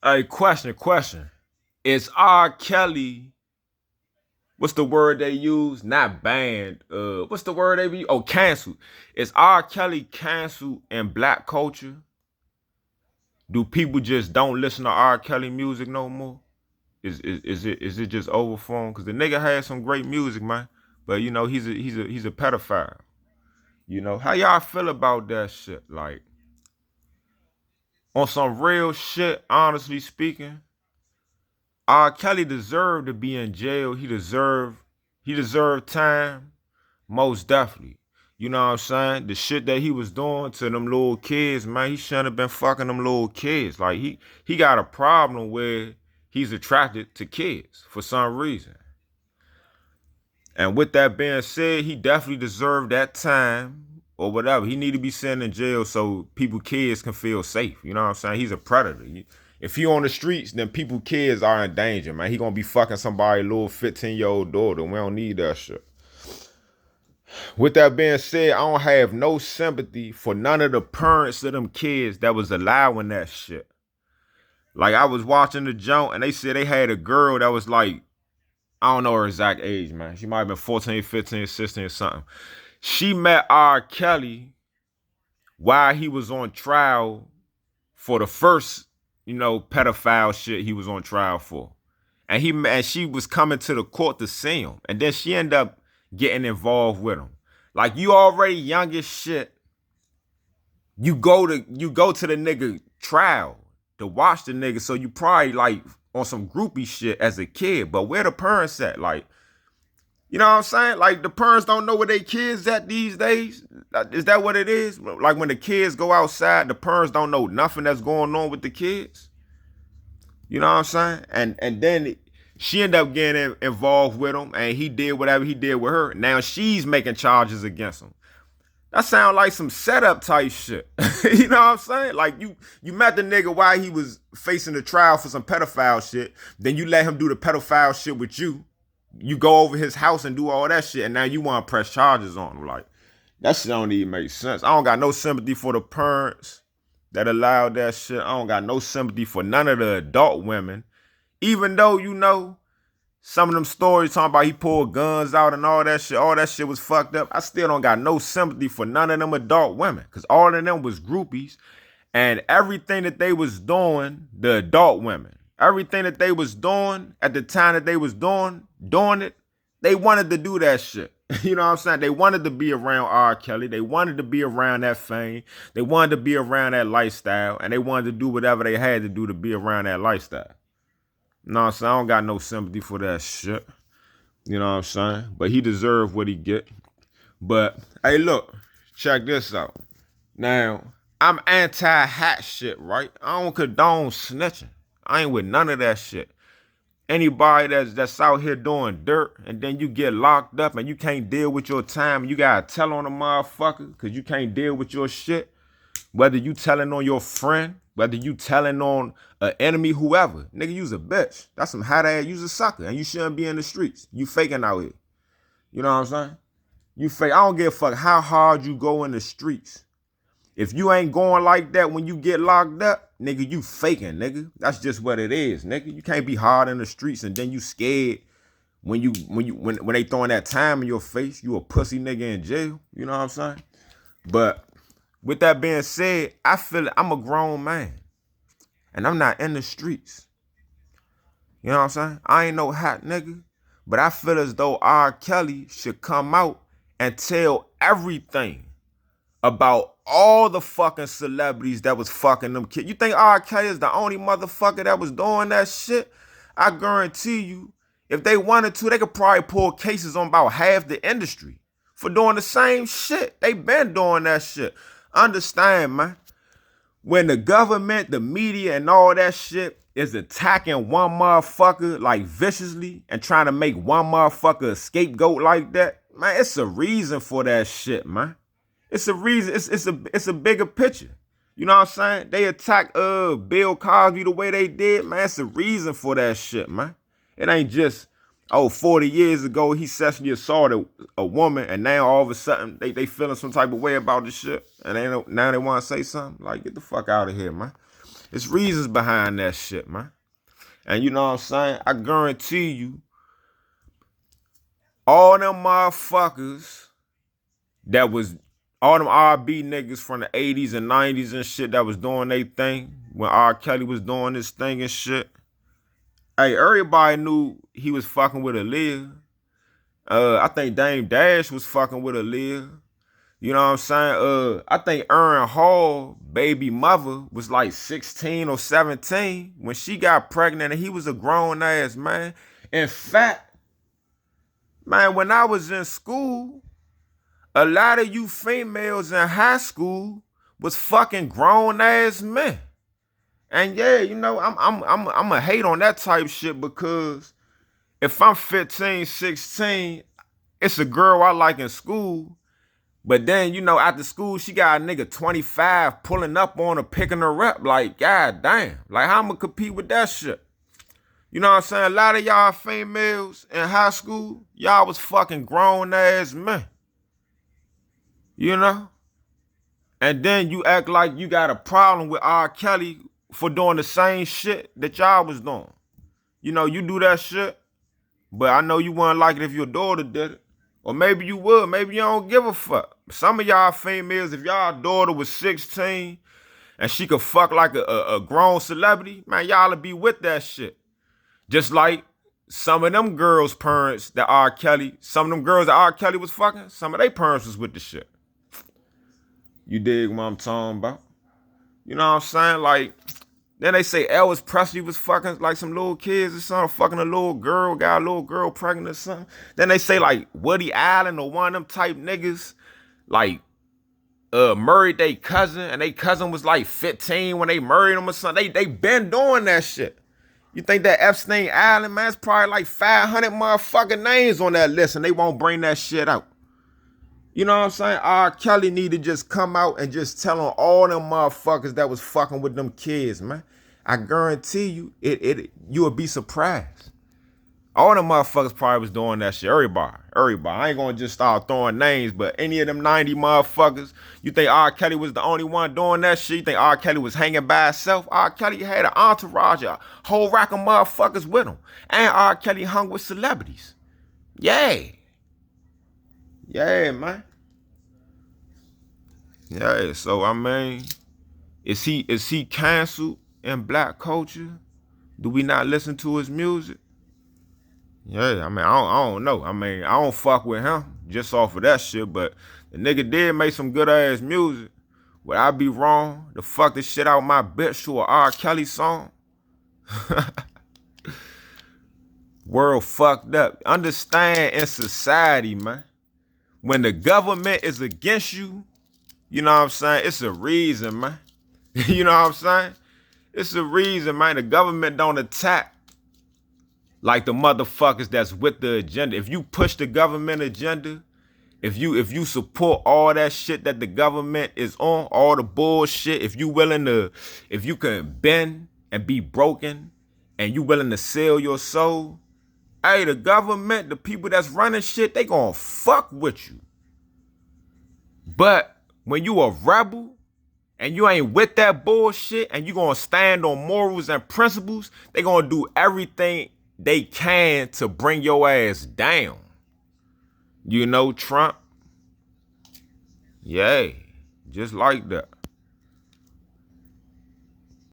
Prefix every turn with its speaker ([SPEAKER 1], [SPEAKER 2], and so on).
[SPEAKER 1] Hey, question. Is R. Kelly, what's the word they use? Not banned. What's the word they use? Oh, canceled. Is R. Kelly canceled in black culture? Do people just don't listen to R. Kelly music no more? Is it just over for him? Cause the nigga had some great music, man. But you know, he's a pedophile. You know, how y'all feel about that shit? Like, on some real shit, honestly speaking, R. Kelly deserved to be in jail. He deserved time, most definitely. You know what I'm saying? The shit that he was doing to them little kids, man, he shouldn't have been fucking them little kids. Like he got a problem where he's attracted to kids for some reason. And with that being said, he definitely deserved that time or whatever. He need to be sent in jail so kids can feel safe. You know what I'm saying? He's a predator. If he on the streets, then kids are in danger, man. He gonna be fucking somebody little 15-year-old daughter. We don't need that shit. With that being said, I don't have no sympathy for none of the parents of them kids that was allowing that shit. Like, I was watching the joint and they said they had a girl that was like, I don't know her exact age, man. She might have been 14, 15, 16 or something. She met R. Kelly while he was on trial for the first, pedophile shit he was on trial for. And she was coming to the court to see him. And then she ended up getting involved with him. Like, you already young as shit. You go to the nigga trial to watch the nigga, so you probably like on some groupie shit as a kid. But where the parents at? Like, you know what I'm saying? Like, the parents don't know where they kids at these days. Is that what it is? Like, when the kids go outside, the parents don't know nothing that's going on with the kids. You know what I'm saying? And then she ended up getting involved with him, and he did whatever he did with her. Now she's making charges against him. That sound like some setup type shit. You know what I'm saying? Like, you met the nigga while he was facing the trial for some pedophile shit. Then you let him do the pedophile shit with you. You go over his house and do all that shit, and now you want to press charges on him. Like, that shit don't even make sense. I don't got no sympathy for the parents that allowed that shit. I don't got no sympathy for none of the adult women. Even though, some of them stories talking about he pulled guns out and all that shit was fucked up. I still don't got no sympathy for none of them adult women, because all of them was groupies, and everything that they was doing, the adult women, everything that they was doing at the time that they was doing it, they wanted to do that shit. You know what I'm saying? They wanted to be around R. Kelly. They wanted to be around that fame. They wanted to be around that lifestyle, and they wanted to do whatever they had to do to be around that lifestyle. No, so I don't got no sympathy for that shit. You know what I'm saying? But he deserved what he get. But, hey, look, check this out. Now, I'm anti-hat shit, right? I don't condone snitching. I ain't with none of that shit. Anybody that's out here doing dirt and then you get locked up and you can't deal with your time and you gotta tell on a motherfucker because you can't deal with your shit, whether you telling on your friend, whether you telling on an enemy, whoever. Nigga, you's a bitch. That's some hot ass, you's a sucker. And you shouldn't be in the streets. You faking out here. You know what I'm saying? You fake. I don't give a fuck how hard you go in the streets. If you ain't going like that when you get locked up, nigga, you faking, nigga. That's just what it is, nigga. You can't be hard in the streets and then you scared when they throwing that time in your face. You a pussy nigga in jail. You know what I'm saying? But with that being said, I feel I'm a grown man. And I'm not in the streets. You know what I'm saying? I ain't no hot nigga. But I feel as though R. Kelly should come out and tell everything about all the fucking celebrities that was fucking them kids. You think R. Kelly is the only motherfucker that was doing that shit? I guarantee you, if they wanted to, they could probably pull cases on about half the industry for doing the same shit. They been doing that shit. Understand, man. When the government, the media, and all that shit is attacking one motherfucker like viciously and trying to make one motherfucker a scapegoat like that, man, it's a reason for that shit, man. It's a reason. It's a bigger picture. You know what I'm saying? They attacked Bill Cosby the way they did, man. It's a reason for that shit, man. It ain't just, 40 years ago he sexually assaulted a woman and now all of a sudden they feeling some type of way about this shit and now they want to say something. Like, get the fuck out of here, man. It's reasons behind that shit, man. And you know what I'm saying? I guarantee you, all them motherfuckers that was, all them R&B niggas from the 80s and 90s and shit that was doing their thing, when R. Kelly was doing this thing and shit, hey, everybody knew he was fucking with Aaliyah. I think Dame Dash was fucking with Aaliyah. You know what I'm saying? I think Erin Hall, baby mother, was like 16 or 17 when she got pregnant, and he was a grown ass man. In fact, man, when I was in school, a lot of you females in high school was fucking grown ass men. And yeah, you know, I'm a hate on that type shit, because if I'm 15, 16, it's a girl I like in school. But then, you know, after school, she got a nigga 25 pulling up on her, picking her up. Like, god damn. Like, how I'm gonna compete with that shit? You know what I'm saying? A lot of y'all females in high school, y'all was fucking grown ass men. You know? And then you act like you got a problem with R. Kelly for doing the same shit that y'all was doing. You know, you do that shit, but I know you wouldn't like it if your daughter did it. Or maybe you would. Maybe you don't give a fuck. Some of y'all females, if y'all daughter was 16 and she could fuck like a grown celebrity, man, y'all would be with that shit. Just like some of them girls' parents that R. Kelly, some of them girls that R. Kelly was fucking, some of their parents was with the shit. You dig what I'm talking about? You know what I'm saying? Like, then they say Elvis Presley was fucking like some little kids or something, fucking a little girl, got a little girl pregnant or something. Then they say like Woody Allen or one of them type niggas, like, married their cousin, and their cousin was like 15 when they married him or something. They been doing that shit. You think that Epstein Island, man, it's probably like 500 motherfucking names on that list, and they won't bring that shit out. You know what I'm saying? R. Kelly need to just come out and just tell on all them motherfuckers that was fucking with them kids, man. I guarantee you, you would be surprised. All them motherfuckers probably was doing that shit. Everybody. I ain't gonna just start throwing names, but any of them 90 motherfuckers, you think R. Kelly was the only one doing that shit? You think R. Kelly was hanging by himself? R. Kelly had an entourage, a whole rack of motherfuckers with him. And R. Kelly hung with celebrities. Yeah. Yeah, man. Yeah, so I mean, is he canceled in black culture? Do we not listen to his music? Yeah, I mean, I don't know. I mean, I don't fuck with him just off of that shit, but the nigga did make some good ass music. Would I be wrong to fuck the shit out my bitch to a R. Kelly song? World fucked up. Understand, in society, man, when the government is against you, you know what I'm saying? It's a reason, man. You know what I'm saying? It's a reason, man. The government don't attack like the motherfuckers that's with the agenda. If you push the government agenda, if you support all that shit that the government is on, all the bullshit, if you can bend and be broken and you willing to sell your soul, hey, the government, the people that's running shit, they gonna fuck with you. But when you a rebel and you ain't with that bullshit and you gonna stand on morals and principles, they gonna do everything they can to bring your ass down. You know, Trump? Yay, just like that.